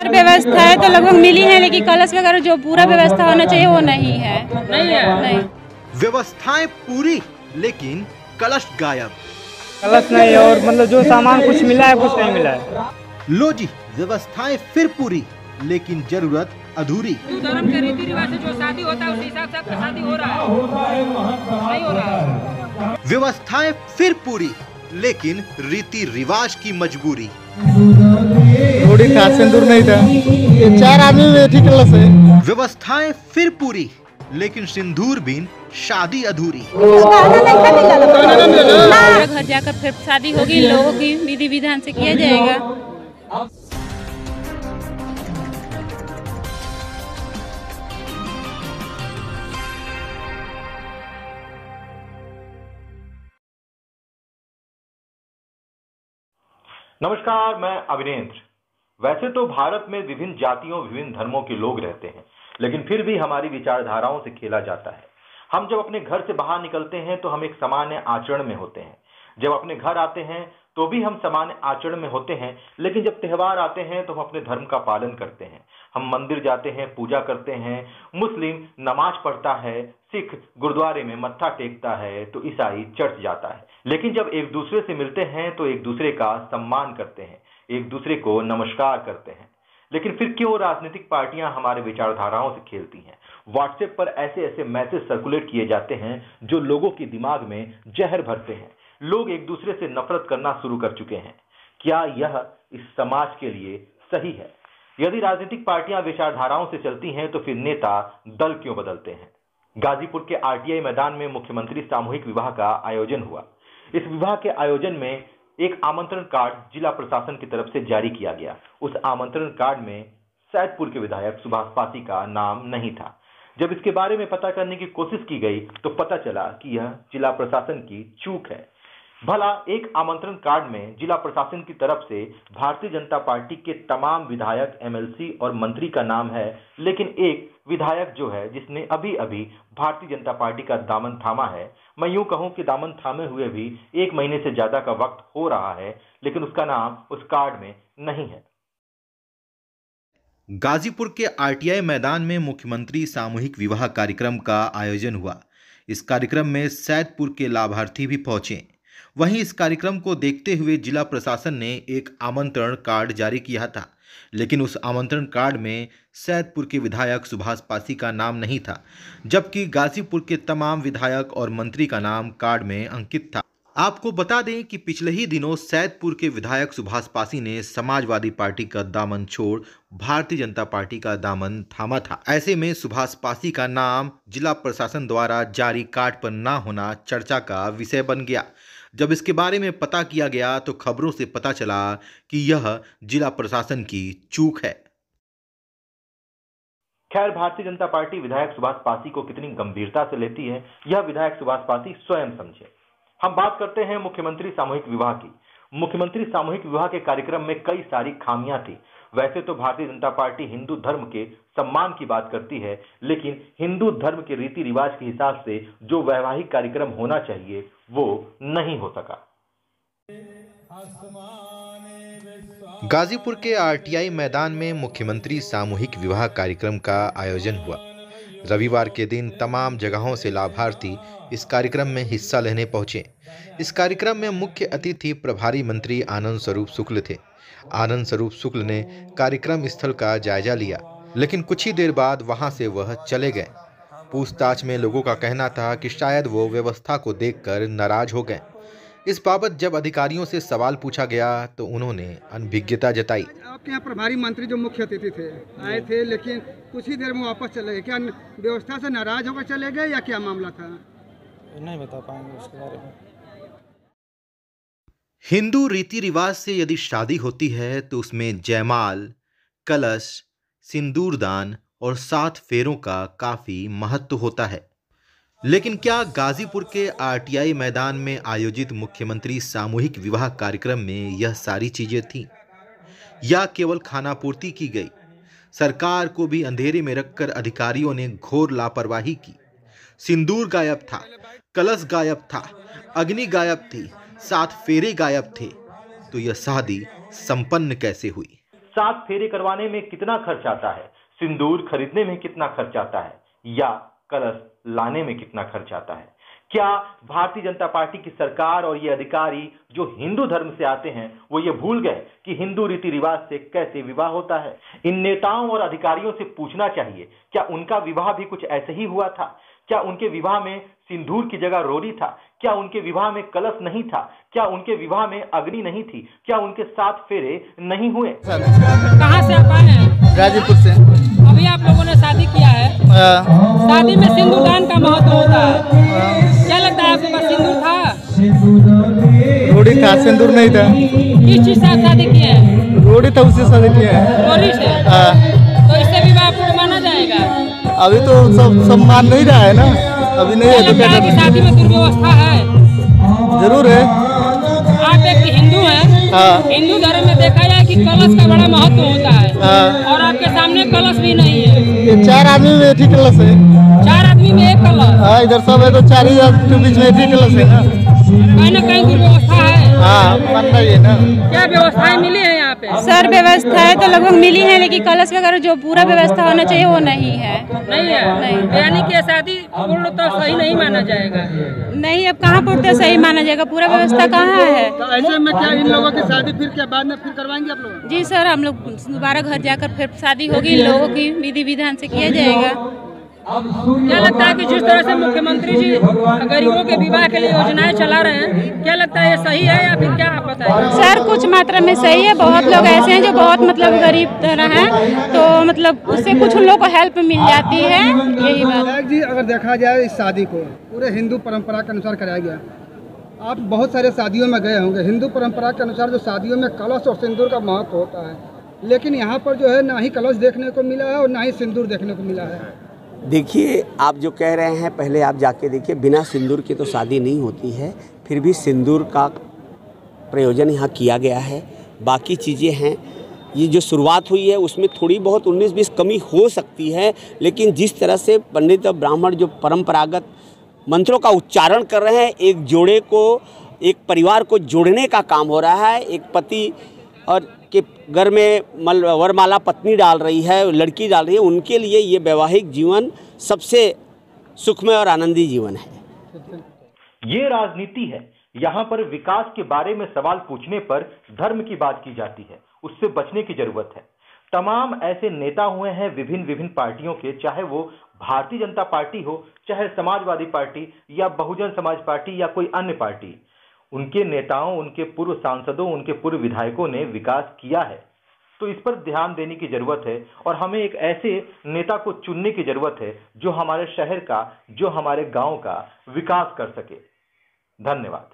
व्यवस्था है तो लगभग मिली है, लेकिन कलश वगैरह जो पूरा व्यवस्था होना चाहिए वो नहीं है। नहीं। व्यवस्थाएं पूरी लेकिन कलश गायब। कलश नहीं और मतलब जो सामान कुछ मिला है कुछ नहीं मिला है। लो जी, व्यवस्थाएं फिर पूरी लेकिन जरूरत अधूरी। धर्म के रीति रिवाज से जो शादी होता है उस हिसाब से शादी हो रहा है, नहीं हो रहा है। व्यवस्थाएं फिर पूरी लेकिन रीति रिवाज की मजबूरी। थोड़ी खास सिंदूर नहीं था, ये 4 आदमी बैठी कलश है। व्यवस्थाएं फिर पूरी लेकिन सिंदूर बिन शादी अधूरी। घर जाकर फिर शादी होगी, लोगों की विधि विधान से किया जाएगा। नमस्कार, मैं अविनेंद्र। वैसे तो भारत में विभिन्न जातियों विभिन्न धर्मों के लोग रहते हैं, लेकिन फिर भी हमारी विचारधाराओं से खेला जाता है। हम जब अपने घर से बाहर निकलते हैं तो हम एक सामान्य आचरण में होते हैं, जब अपने घर आते हैं तो भी हम सामान्य आचरण में होते हैं, लेकिन जब त्योहार आते हैं तो हम अपने धर्म का पालन करते हैं। हम मंदिर जाते हैं, पूजा करते हैं, मुस्लिम नमाज पढ़ता है, सिख गुरुद्वारे में मत्था टेकता है, तो ईसाई चर्च जाता है। लेकिन जब एक दूसरे से मिलते हैं तो एक दूसरे का सम्मान करते हैं, एक दूसरे को नमस्कार करते हैं। लेकिन फिर क्यों राजनीतिक पार्टियां हमारे विचारधाराओं से खेलती हैं? व्हाट्सएप पर ऐसे ऐसे मैसेज सर्कुलेट किए जाते हैं जो लोगों के दिमाग में जहर भरते हैं। लोग एक दूसरे से नफरत करना शुरू कर चुके हैं। क्या यह इस समाज के लिए सही है? यदि राजनीतिक पार्टियां विचारधाराओं से चलती हैं तो फिर नेता दल क्यों बदलते हैं? गाजीपुर के आरटीआई मैदान में मुख्यमंत्री सामूहिक विवाह का आयोजन हुआ। इस विवाह के आयोजन में एक आमंत्रण कार्ड जिला प्रशासन की तरफ से जारी किया गया। उस आमंत्रण कार्ड में सैदपुर के विधायक सुभाष पासी का नाम नहीं था। जब इसके बारे में पता करने की कोशिश की गई तो पता चला कि यह जिला प्रशासन की चूक है। भला एक आमंत्रण कार्ड में जिला प्रशासन की तरफ से भारतीय जनता पार्टी के तमाम विधायक, एमएलसी और मंत्री का नाम है, लेकिन एक विधायक जो है जिसने अभी अभी भारतीय जनता पार्टी का दामन थामा है, मैं यूं कहूं कि दामन थामे हुए भी 1 महीने से ज्यादा का वक्त हो रहा है, लेकिन उसका नाम उस कार्ड में नहीं है। गाजीपुर के आरटीआई मैदान में मुख्यमंत्री सामूहिक विवाह कार्यक्रम का आयोजन हुआ। इस कार्यक्रम में सैदपुर के लाभार्थी भी पहुंचे। वहीं इस कार्यक्रम को देखते हुए जिला प्रशासन ने एक आमंत्रण कार्ड जारी किया था, लेकिन उस आमंत्रण कार्ड में सैदपुर के विधायक सुभाष पासी का नाम नहीं था, जबकि गाजीपुर के तमाम विधायक और मंत्री का नाम कार्ड में अंकित था। आपको बता दें कि पिछले ही दिनों सैदपुर के विधायक सुभाष पासी ने समाजवादी पार्टी का दामन छोड़ भारतीय जनता पार्टी का दामन थामा था। ऐसे में सुभाष पासी का नाम जिला प्रशासन द्वारा जारी कार्ड पर न होना चर्चा का विषय बन गया। जब इसके बारे में पता किया गया तो खबरों से पता चला कि यह जिला प्रशासन की चूक है। खैर, भारतीय जनता पार्टी विधायक सुभाष पासी को कितनी गंभीरता से लेती है, यह विधायक सुभाष पासी स्वयं समझे। हम बात करते हैं मुख्यमंत्री सामूहिक विवाह की। मुख्यमंत्री सामूहिक विवाह के कार्यक्रम में कई सारी खामियां थी। वैसे तो भारतीय जनता पार्टी हिंदू धर्म के सम्मान की बात करती है, लेकिन हिंदू धर्म के रीति रिवाज के हिसाब से जो वैवाहिक कार्यक्रम होना चाहिए वो नहीं हो सका। गाजीपुर के आरटीआई मैदान में मुख्यमंत्री सामूहिक विवाह कार्यक्रम का आयोजन हुआ। रविवार के दिन तमाम जगहों से लाभार्थी इस कार्यक्रम में हिस्सा लेने पहुंचे। इस कार्यक्रम में मुख्य अतिथि प्रभारी मंत्री आनंद स्वरूप शुक्ल थे। आनंद स्वरूप शुक्ल ने कार्यक्रम स्थल का जायजा लिया, लेकिन कुछ ही देर बाद वहां से वह चले गए। पूछताछ में लोगों का कहना था कि शायद वो व्यवस्था को देखकर नाराज हो गए। इस बाबत जब अधिकारियों से सवाल पूछा गया तो उन्होंने अनभिज्ञता जताई। आपके यहाँ प्रभारी मंत्री जो मुख्य अतिथि थे आए थे, लेकिन कुछ ही देर में वापस चले गए। क्या व्यवस्था से नाराज होकर चले गए या क्या मामला था? नहीं बता पाएंगे उसके बारे में। हिंदू रीति रिवाज से यदि शादी होती है तो उसमें जयमाल, कलश, सिंदूरदान और 7 फेरों का काफी महत्व होता है। लेकिन क्या गाजीपुर के आरटीआई मैदान में आयोजित मुख्यमंत्री सामूहिक विवाह कार्यक्रम में यह सारी चीजें थीं, या केवल खानापूर्ति की गई? सरकार को भी अंधेरे में रखकर अधिकारियों ने घोर लापरवाही की। सिंदूर गायब था, कलश गायब था, अग्नि गायब थी, 7 फेरे गायब थे। तो यह शादी संपन्न कैसे हुई? 7 फेरे करवाने में कितना खर्च आता है, सिंदूर खरीदने में कितना खर्च आता है, या कलश लाने में कितना खर्च आता है। क्या भारतीय जनता पार्टी की सरकार और ये अधिकारी जो हिंदू धर्म से आते हैं वो ये भूल गए कि हिंदू रीति रिवाज से कैसे विवाह होता है? इन नेताओं और अधिकारियों से पूछना चाहिए, क्या उनका विवाह भी कुछ ऐसे ही हुआ था? क्या उनके विवाह में सिंदूर की जगह रोरी था? क्या उनके विवाह में कलश नहीं था? क्या उनके विवाह में अग्नि नहीं थी? क्या उनके 7 फेरे नहीं हुए? कहाँ से आप आए हैं? गाजीपुर से। अभी आप लोगों ने शादी किया है, शादी में सिंदूरदान का महत्व होता है, क्या लगता है आपके पास सिंदूर था? रोड़ी था, सिंदूर नहीं था। किस चीज से आप शादी किए हैं? रोड़ी था, उससे शादी किया है। रोरी से? तो इससे विवाह पूर्ण माना जाएगा? अभी तो सब मान नहीं रहा है ना, अभी नहीं है। लगता है कि शादी में दुर्व्यवस्था है? जरूर है। आप एक हिंदू हैं, हिंदू धर्म में देखा जाए कि कलश का बड़ा महत्व होता है, और आपके सामने कलश भी नहीं है। ये 4 आदमी में एक ही कलश है। 4 आदमी में 1 कलश? हाँ, इधर सब है तो 4 ही के बीच में एक ही कलश है ना। कहीं ना कहीं दुर्व्यवस्था है। हाँ, मानना ही है ना। क्या व्यवस्थाएं मिली है यहाँ पे? सर व्यवस्थाएं तो लगभग मिली है, लेकिन कलश वगैरह जो पूरा व्यवस्था होना चाहिए वो नहीं है। नहीं है? नहीं। यानी कि शादी पूर्ण तो सही नहीं माना जाएगा? नहीं, अब कहाँ पूर्णतः सही माना जाएगा? पूरा व्यवस्था कहाँ है? तो ऐसे में क्या इन लोगों की शादी फिर क्या बाद में फिर करवाएंगे आप लोग? जी सर, हम लोग दोबारा घर जाकर फिर शादी होगी, इन लोगों की विधि विधान से किया जाएगा। क्या लगता है कि जिस तरह से मुख्यमंत्री जी गरीबों के विवाह के लिए योजनाएं चला रहे हैं, क्या लगता है ये सही है या फिर क्या आप बताएं? सर कुछ मात्रा में सही है, बहुत लोग ऐसे हैं जो बहुत मतलब गरीब तरह हैं, तो मतलब उससे कुछ उन लोगों को हेल्प मिल जाती है, यही बात। जी, अगर देखा जाए इस शादी को पूरे हिंदू परंपरा के अनुसार कराया गया। आप बहुत सारे शादियों में गए होंगे, हिंदू परंपरा के अनुसार जो शादियों में कलश और सिंदूर का महत्व होता है, लेकिन यहाँ पर जो है ना ही कलश देखने को मिला है और ना ही सिंदूर देखने को मिला है। देखिए, आप जो कह रहे हैं पहले आप जाके देखिए, बिना सिंदूर के तो शादी नहीं होती है, फिर भी सिंदूर का प्रयोजन यहाँ किया गया है। बाकी चीज़ें हैं, ये जो शुरुआत हुई है उसमें थोड़ी बहुत 19-20 कमी हो सकती है, लेकिन जिस तरह से पंडित और ब्राह्मण जो परंपरागत मंत्रों का उच्चारण कर रहे हैं, एक जोड़े को, एक परिवार को जोड़ने का काम हो रहा है। एक पति और के घर में वरमाला पत्नी डाल रही है, लड़की डाल रही है, उनके लिए ये वैवाहिक जीवन सबसे सुखमय और आनंदी जीवन है। ये राजनीति है। यहाँ पर विकास के बारे में सवाल पूछने पर धर्म की बात की जाती है, उससे बचने की जरूरत है। तमाम ऐसे नेता हुए हैं विभिन्न पार्टियों के, चाहे वो भारतीय जनता पार्टी हो, चाहे समाजवादी पार्टी या बहुजन समाज पार्टी या कोई अन्य पार्टी। उनके नेताओं, उनके पूर्व सांसदों, उनके पूर्व विधायकों ने विकास किया है, तो इस पर ध्यान देने की जरूरत है और हमें एक ऐसे नेता को चुनने की जरूरत है जो हमारे शहर का, जो हमारे गांव का विकास कर सके। धन्यवाद।